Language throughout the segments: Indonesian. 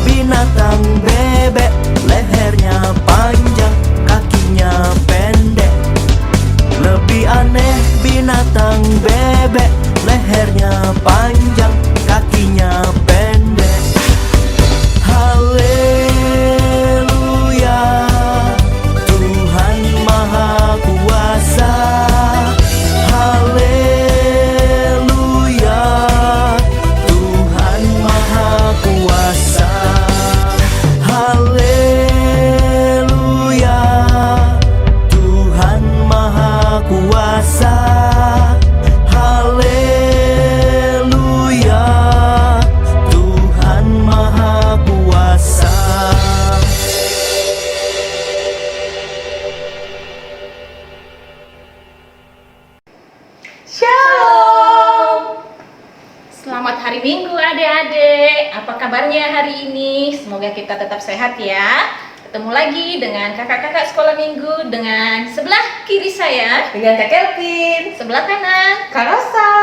binatang bebek, lehernya panjang, kakinya pendek. Lebih aneh binatang bebek, lehernya panjang, kakinya pendek. Haleluya, Tuhan Maha Kuasa. Haleluya, Tuhan Maha Kuasa. Haleluya, Tuhan Maha Kuasa. Haleluya, Tuhan Maha Kuasa. Shalom. Selamat hari Minggu adik-adik. Apa kabarnya hari ini? Semoga kita tetap sehat ya. Ketemu lagi dengan kakak-kakak sekolah minggu dengan sebelah kiri saya, Dengan Kak Kelvin, sebelah kanan. Kak Rosa.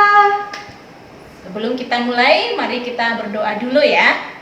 Sebelum kita mulai, mari kita berdoa dulu ya.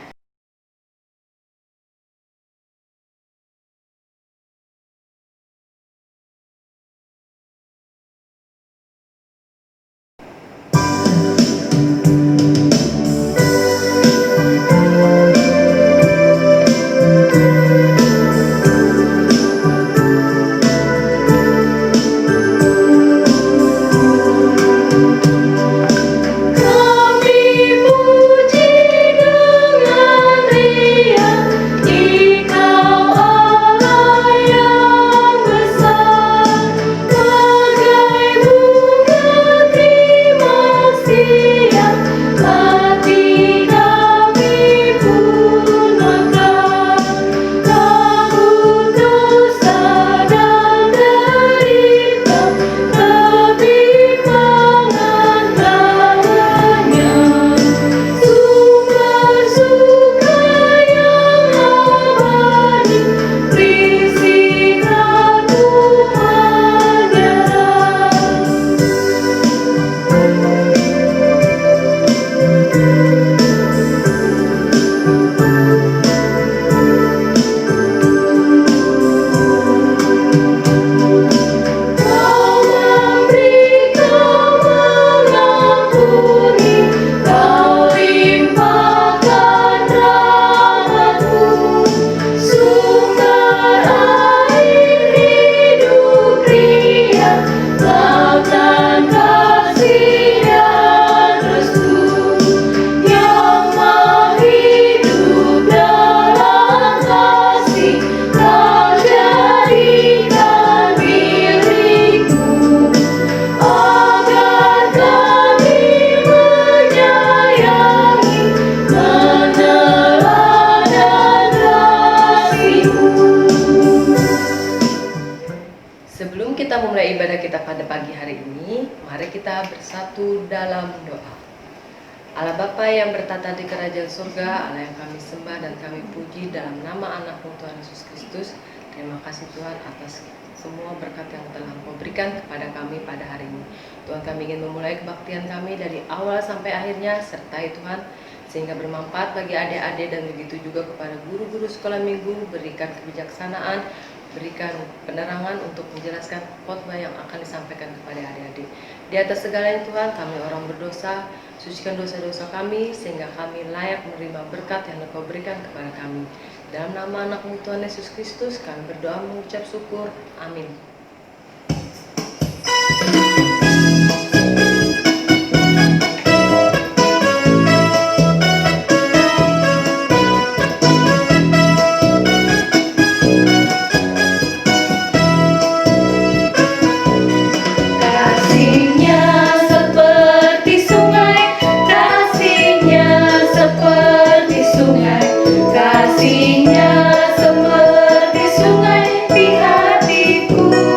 Sebelum kita memulai ibadah kita pada pagi hari ini, mari kita bersatu dalam doa. Allah Bapa yang bertata di kerajaan surga, Allah yang kami sembah dan kami puji dalam nama anak-Mu Tuhan Yesus Kristus. Terima kasih Tuhan atas semua berkat yang telah Engkau berikan kepada kami pada hari ini. Tuhan, kami ingin memulai kebaktian kami dari awal sampai akhirnya, sertai Tuhan sehingga bermanfaat bagi adik-adik dan begitu juga kepada guru-guru sekolah minggu. Berikan kebijaksanaan, berikan penerangan untuk menjelaskan khotbah yang akan disampaikan kepada adik-adik. Di atas segalanya Tuhan, kami orang berdosa, sucikan dosa-dosa kami sehingga kami layak menerima berkat yang Engkau berikan kepada kami. Dalam nama anak-Mu Tuhan Yesus Kristus kami berdoa mengucap syukur. Amin. Kasihnya seperti sungai di hatiku.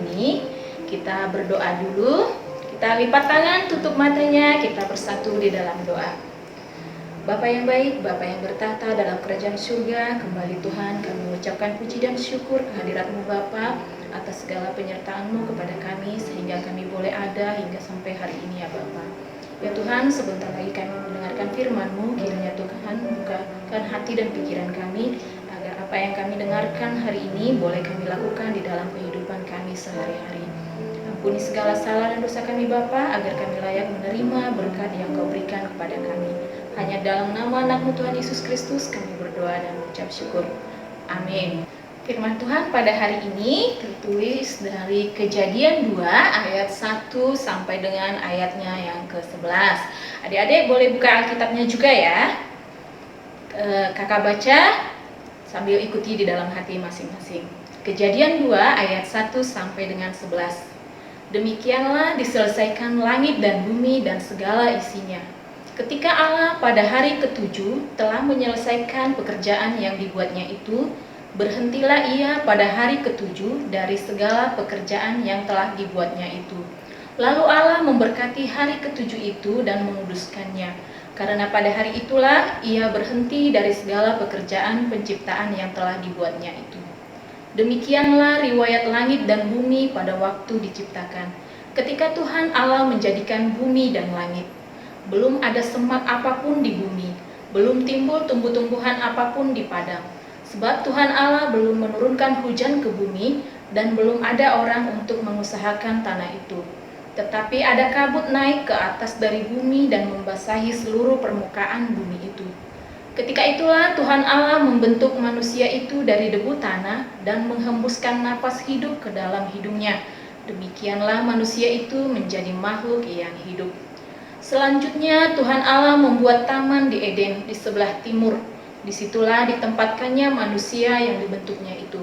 ini, kita berdoa dulu. Kita lipat tangan, tutup matanya, kita bersatu di dalam doa. Bapa yang baik, Bapa yang bertahta dalam kerajaan surga, kembali Tuhan kami mengucapkan puji dan syukur kehadirat-Mu Bapa atas segala penyertaan-Mu kepada kami sehingga kami boleh ada hingga sampai hari ini ya Bapa. Ya Tuhan, sebentar lagi kami mendengarkan firman-Mu, kiranya Tuhan bukakan hati dan pikiran kami agar apa yang kami dengarkan hari ini boleh kami lakukan di dalam kehidupan kami sehari-hari. Ampuni segala salah dan dosa kami Bapa, agar kami layak menerima berkat yang Kau berikan kepada kami. Hanya dalam nama anak-Mu Tuhan Yesus Kristus kami berdoa dan mengucap syukur. Amin. Firman Tuhan pada hari ini tertulis dari Kejadian 2 ayat 1 sampai dengan ayatnya yang ke-11. Adik-adik boleh buka Alkitabnya juga ya. Kakak baca sambil ikuti di dalam hati masing-masing. Kejadian 2 ayat 1 sampai dengan 11. Demikianlah diselesaikan langit dan bumi dan segala isinya. Ketika Allah pada hari ke-7 telah menyelesaikan pekerjaan yang dibuatnya itu, berhentilah ia pada hari ke-7 dari segala pekerjaan yang telah dibuatnya itu. Lalu Allah memberkati hari ke-7 itu dan menguduskannya, karena pada hari itulah ia berhenti dari segala pekerjaan penciptaan yang telah dibuatnya itu. Demikianlah riwayat langit dan bumi pada waktu diciptakan. Ketika Tuhan Allah menjadikan bumi dan langit, belum ada semak apapun di bumi, belum timbul tumbuh-tumbuhan apapun di padang. Sebab Tuhan Allah belum menurunkan hujan ke bumi dan belum ada orang untuk mengusahakan tanah itu. Tetapi ada kabut naik ke atas dari bumi dan membasahi seluruh permukaan bumi itu. Ketika itulah Tuhan Allah membentuk manusia itu dari debu tanah dan menghembuskan napas hidup ke dalam hidungnya. Demikianlah manusia itu menjadi makhluk yang hidup. Selanjutnya Tuhan Allah membuat taman di Eden di sebelah timur. Disitulah ditempatkannya manusia yang dibentuknya itu.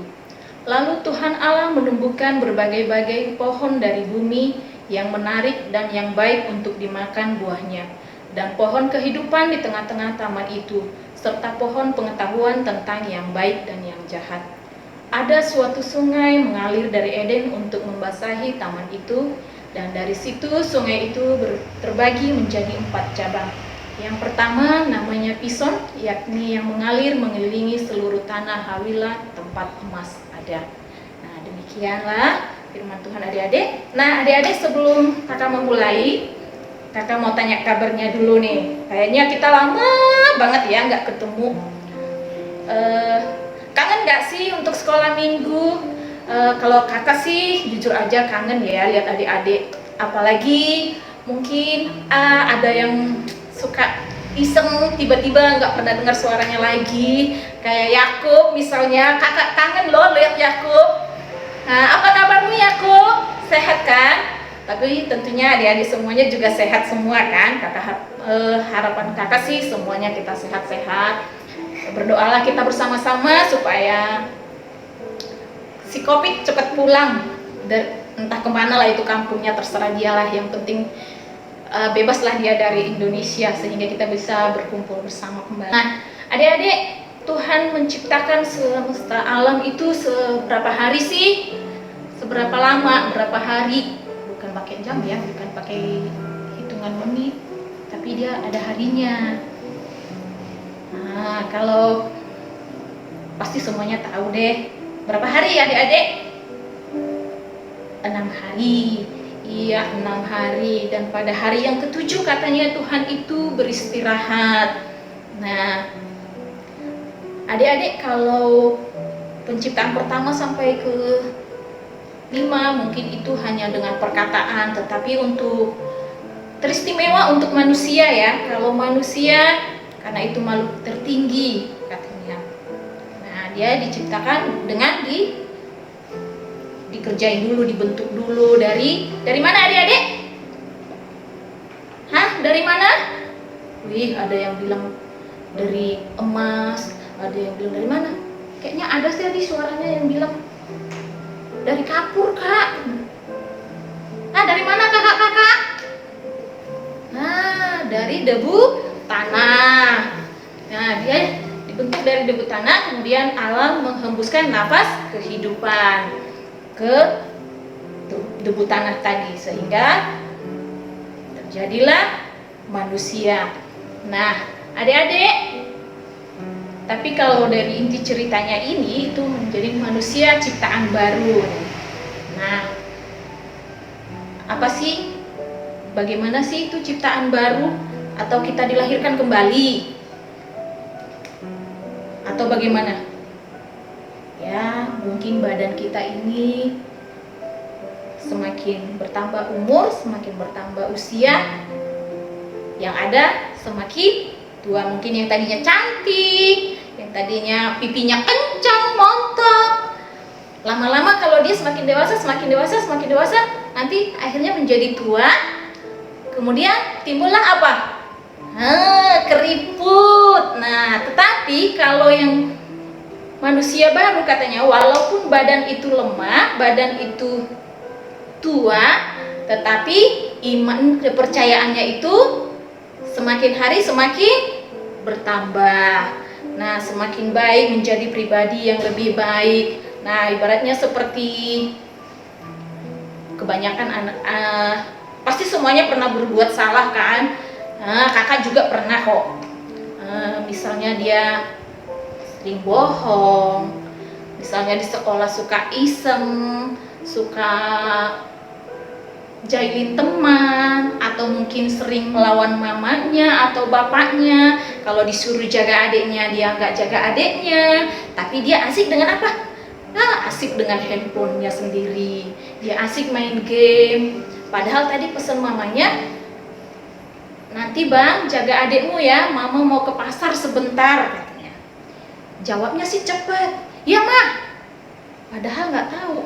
Lalu Tuhan Allah menumbuhkan berbagai-bagai pohon dari bumi yang menarik dan yang baik untuk dimakan buahnya, dan pohon kehidupan di tengah-tengah taman itu, serta pohon pengetahuan tentang yang baik dan yang jahat. Ada suatu sungai mengalir dari Eden untuk membasahi taman itu, dan dari situ sungai itu terbagi menjadi 4 cabang. Yang pertama namanya Pison, yakni yang mengalir mengelilingi seluruh tanah Hawilah tempat emas ada. Nah, demikianlah firman Tuhan adik-adik. Nah, adik-adik sebelum kakak memulai, kakak mau tanya kabarnya dulu nih. Kayaknya kita lama banget ya nggak ketemu. Kangen nggak sih untuk sekolah minggu? Kalau kakak sih jujur aja kangen ya lihat adik-adik. Apalagi mungkin ada yang suka iseng tiba-tiba nggak pernah dengar suaranya lagi, kayak Yakub misalnya. Kakak kangen loh lihat Yakub. Nah, apa kabarmu Yakub? Sehat kan? Tapi tentunya adik-adik semuanya juga sehat semua kan? Kakak harapan kakak sih semuanya kita sehat-sehat. Berdoalah kita bersama-sama supaya si Kopik cepat pulang, entah kemana lah itu kampungnya, terserah dialah, yang penting bebaslah dia dari Indonesia sehingga kita bisa berkumpul bersama kembali. Nah, adik-adik, Tuhan menciptakan semesta alam itu seberapa hari sih? Seberapa lama? Berapa hari? Bukan pakai jam ya, bukan pakai hitungan menit, tapi dia ada harinya. Nah, kalau pasti semuanya tahu deh. Berapa hari adik-adik? 6 hari. Iya, 6 hari. Dan pada hari yang ke-7 katanya Tuhan itu beristirahat. Nah, adik-adik kalau penciptaan pertama sampai ke 5 mungkin itu hanya dengan perkataan, tetapi untuk teristimewa untuk manusia ya. Kalau manusia karena itu makhluk tertinggi katanya. Nah, dia diciptakan dengan dikerjain dulu, dibentuk dulu dari mana adik-adik? Hah? Dari mana? Wih, ada yang bilang dari emas, ada yang bilang dari mana? Kayaknya ada sih tadi suaranya yang bilang dari kapur, Kak. Nah, dari mana kakak-kakak? Nah, dari debu tanah. Nah, dia dibentuk dari debu tanah, kemudian Allah menghembuskan nafas kehidupan ke debu tanah tadi, sehingga terjadilah manusia. Nah, adik-adik, tapi kalau dari inti ceritanya ini itu menjadi manusia ciptaan baru. Nah, apa sih? Bagaimana sih itu ciptaan baru? Atau kita dilahirkan kembali? Atau bagaimana? Ya, mungkin badan kita ini semakin bertambah umur, semakin bertambah usia, yang ada semakin tua. Mungkin yang tadinya cantik, yang tadinya pipinya kencang, montok, lama-lama kalau dia semakin dewasa, nanti akhirnya menjadi tua. Kemudian timbullah apa? Keriput. Nah, tetapi kalau yang manusia baru katanya, walaupun badan itu lemah, badan itu tua, tetapi iman kepercayaannya itu semakin hari semakin bertambah. Nah, semakin baik, menjadi pribadi yang lebih baik. Nah, ibaratnya seperti kebanyakan anak, pasti semuanya pernah berbuat salah kan? Kakak juga pernah kok. Misalnya dia sering bohong, misalnya di sekolah suka iseng, suka jahilin teman, atau mungkin sering melawan mamanya atau bapaknya. Kalau disuruh jaga adiknya, dia nggak jaga adiknya, tapi dia asik dengan apa? Asik dengan handphonenya sendiri, dia asik main game. Padahal tadi pesan mamanya, nanti bang jaga adikmu ya, mama mau ke pasar sebentar. Jawabnya sih cepet, ya mah. Padahal nggak tahu,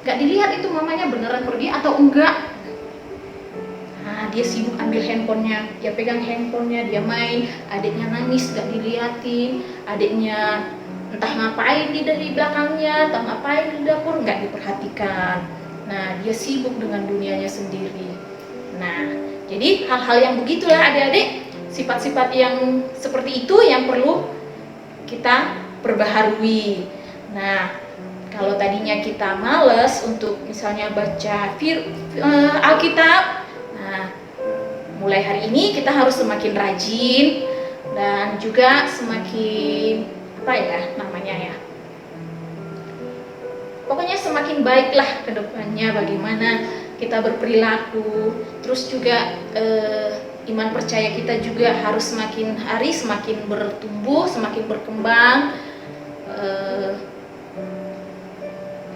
nggak dilihat itu mamanya beneran pergi atau enggak. Nah, dia sibuk ambil handphonenya, dia pegang handphonenya, dia main. Adiknya nangis nggak diliatin, adiknya entah ngapain dari belakangnya, entah ngapain di dapur, nggak diperhatikan. Nah, dia sibuk dengan dunianya sendiri. Nah, jadi hal-hal yang begitulah adik-adik, sifat-sifat yang seperti itu yang perlu kita perbaharui. Nah, kalau tadinya kita males untuk misalnya baca Alkitab, nah mulai hari ini kita harus semakin rajin dan juga semakin pokoknya semakin baiklah ke depannya, bagaimana kita berperilaku. Terus juga iman percaya kita juga harus semakin hari semakin bertumbuh, semakin berkembang.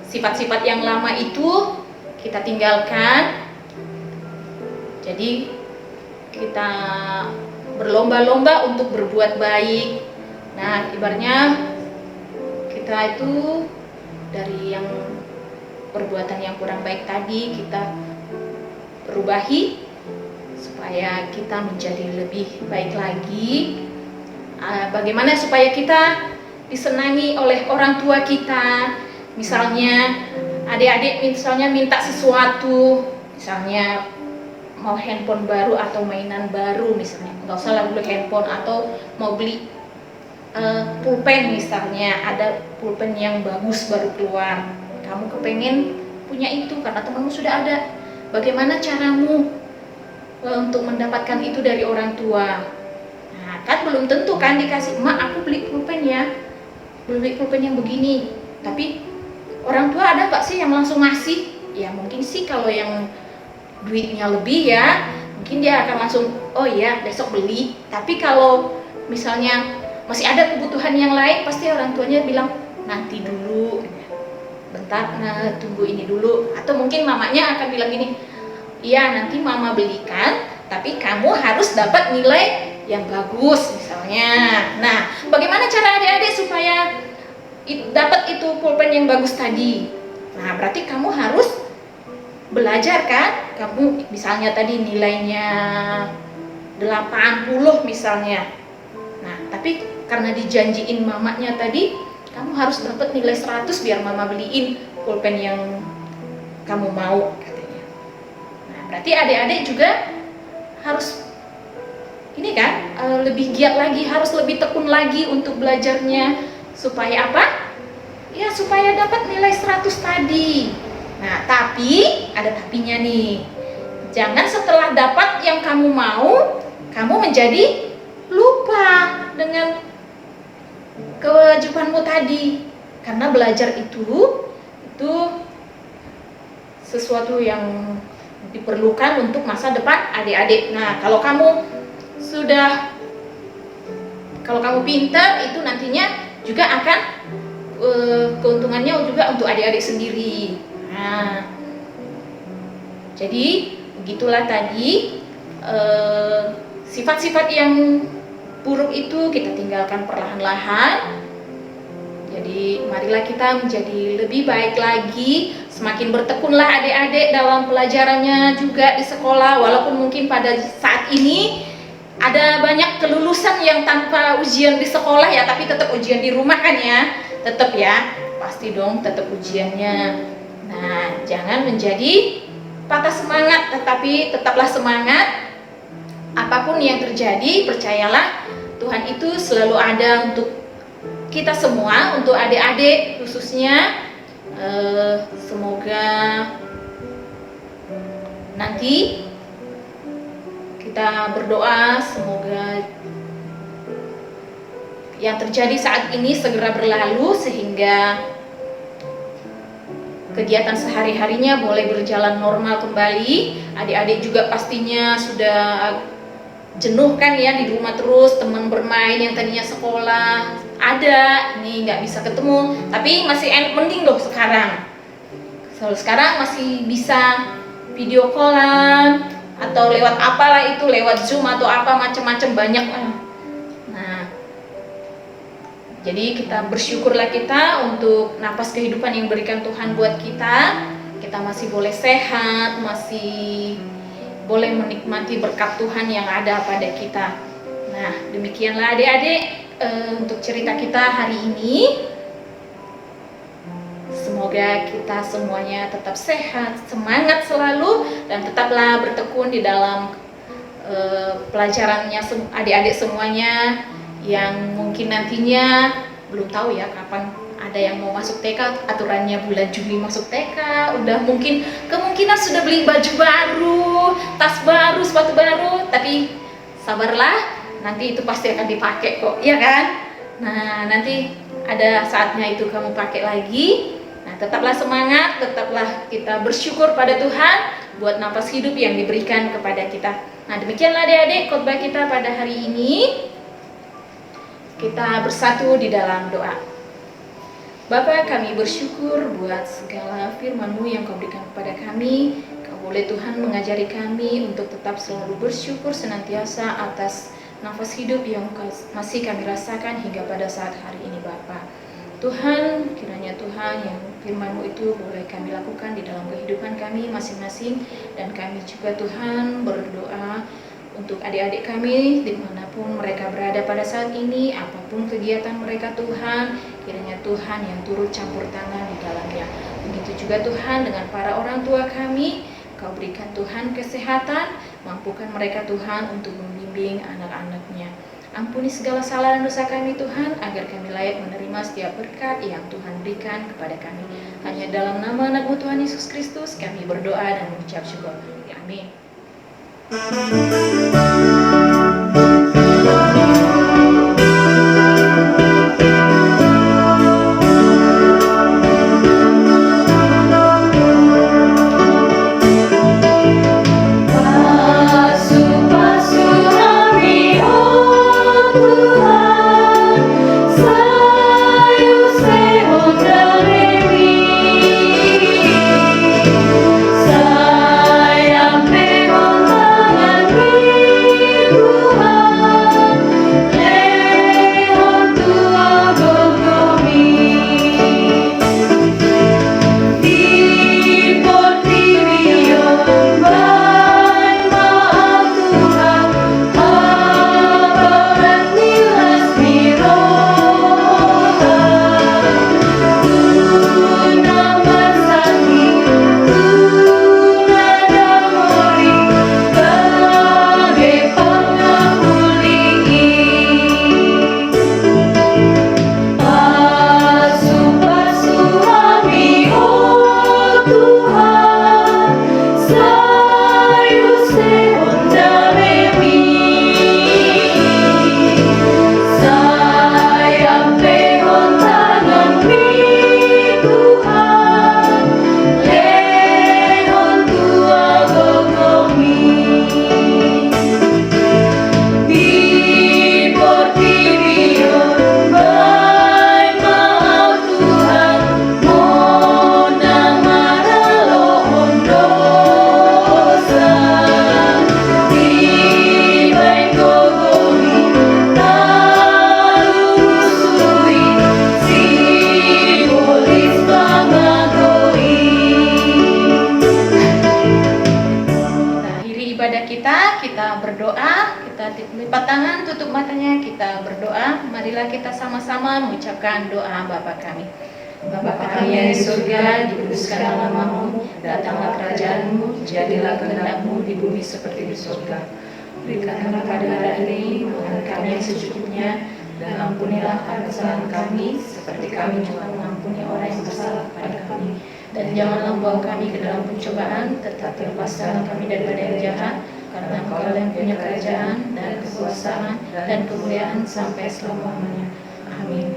Sifat-sifat yang lama itu kita tinggalkan. Jadi kita berlomba-lomba untuk berbuat baik. Nah, ibaratnya kita itu dari yang perbuatan yang kurang baik tadi kita perubahi supaya kita menjadi lebih baik lagi. Bagaimana supaya kita disenangi oleh orang tua kita? Misalnya adik-adik misalnya minta sesuatu, misalnya mau handphone baru atau mainan baru, misalnya nggak usah lah dulu handphone, atau mau beli pulpen, misalnya ada pulpen yang bagus baru keluar, kamu kepengen punya itu karena temanmu sudah ada. Bagaimana caramu untuk mendapatkan itu dari orang tua? Nah, kan belum tentu kan dikasih, mak aku beli pulpen ya, beli pulpen yang begini. Tapi orang tua ada nggak sih yang langsung ngasih? Ya mungkin sih kalau yang duitnya lebih ya, mungkin dia akan langsung, oh iya besok beli. Tapi kalau misalnya masih ada kebutuhan yang lain, pasti orang tuanya bilang nanti dulu, bentar, tunggu ini dulu. Atau mungkin mamanya akan bilang gini, iya nanti mama belikan, tapi kamu harus dapat nilai yang bagus misalnya. Nah, bagaimana cara adik-adik supaya dapat itu pulpen yang bagus tadi? Nah, berarti kamu harus belajar kan? Kamu misalnya tadi nilainya 80 misalnya. Nah, tapi karena dijanjiin mamanya tadi, kamu harus dapat nilai 100 biar mama beliin pulpen yang kamu mau katanya. Nah, berarti adik-adik juga harus ini kan, lebih giat lagi, harus lebih tekun lagi untuk belajarnya. Supaya apa? Ya supaya dapat nilai 100 tadi. Nah, tapi ada tapinya nih. Jangan setelah dapat yang kamu mau, kamu menjadi lupa dengan kewajibanmu tadi. Karena belajar itu sesuatu yang diperlukan untuk masa depan adik-adik. Nah, kalau kamu pintar, itu nantinya juga akan keuntungannya juga untuk adik-adik sendiri. Nah, jadi begitulah tadi sifat-sifat yang buruk itu kita tinggalkan perlahan-lahan. Jadi marilah kita menjadi lebih baik lagi, semakin bertekunlah adik-adik dalam pelajarannya juga di sekolah. Walaupun mungkin pada saat ini ada banyak kelulusan yang tanpa ujian di sekolah ya, tapi tetap ujian di rumah kan ya, tetap ya, pasti dong tetap ujiannya. Nah, jangan menjadi patah semangat, tetapi tetaplah semangat. Apapun yang terjadi, percayalah Tuhan itu selalu ada untuk kita semua, untuk adik-adik khususnya. Semoga nanti kita berdoa semoga yang terjadi saat ini segera berlalu sehingga kegiatan sehari-harinya boleh berjalan normal kembali. Adik-adik juga pastinya sudah jenuh kan ya di rumah terus, teman bermain yang tadinya sekolah ada, nih nggak bisa ketemu, tapi masih mending dong sekarang. Sekarang masih bisa video callan atau lewat apalah itu, lewat Zoom atau apa macam-macam banyak. Nah, jadi kita bersyukurlah kita untuk napas kehidupan yang berikan Tuhan buat kita. Kita masih boleh sehat, masih boleh menikmati berkat Tuhan yang ada pada kita. Nah, demikianlah adik-adik untuk cerita kita hari ini. Semoga kita semuanya tetap sehat, semangat selalu, dan tetaplah bertekun di dalam pelajarannya adik-adik semuanya yang mungkin nantinya belum tahu ya kapan ada yang mau masuk TK, aturannya bulan Juli masuk TK, udah mungkin kemungkinan sudah beli baju baru, tas baru, sepatu baru, tapi sabarlah, nanti itu pasti akan dipakai kok, ya kan? Nah, nanti ada saatnya itu kamu pakai lagi. Nah, tetaplah semangat, tetaplah kita bersyukur pada Tuhan buat napas hidup yang diberikan kepada kita. Nah, demikianlah adik-adik khotbah kita pada hari ini. Kita bersatu di dalam doa. Bapa, kami bersyukur buat segala firman-Mu yang Kau berikan kepada kami. Kau boleh Tuhan mengajari kami untuk tetap selalu bersyukur senantiasa atas nafas hidup yang masih kami rasakan hingga pada saat hari ini Bapa. Tuhan, kiranya Tuhan yang firman-Mu itu boleh kami lakukan di dalam kehidupan kami masing-masing. Dan kami juga Tuhan berdoa untuk adik-adik kami dimanapun mereka berada pada saat ini, apapun kegiatan mereka Tuhan, kiranya Tuhan yang turut campur tangan di dalamnya. Begitu juga Tuhan dengan para orang tua kami, Kau berikan Tuhan kesehatan, mampukan mereka Tuhan untuk membimbing anak-anaknya. Ampuni segala salah dan dosa kami Tuhan, agar kami layak menerima setiap berkat yang Tuhan berikan kepada kami. Hanya dalam nama anak-Mu Tuhan Yesus Kristus kami berdoa dan mengucap syukur. Amin. Sayang pegang tangan hati, lipat tangan, tutup matanya, kita berdoa. Marilah kita sama-sama mengucapkan doa Bapa kami. Bapa kami yang di surga, dikuduskanlah namamu, datanglah kerajaanmu, jadilah kehendakmu di bumi seperti di surga. Berikanlah pada hari ini makan kami yang secukupnya, dan ampunilah kesalahan kami, seperti kami juga mengampuni orang yang bersalah kepada kami. Dan janganlah membawa kami ke dalam pencobaan, tetapi lepaskanlah kami daripada yang jahat, karena Engkau yang punya kerajaan dan kekuasaan dan kemuliaan sampai selama-lamanya. Amin.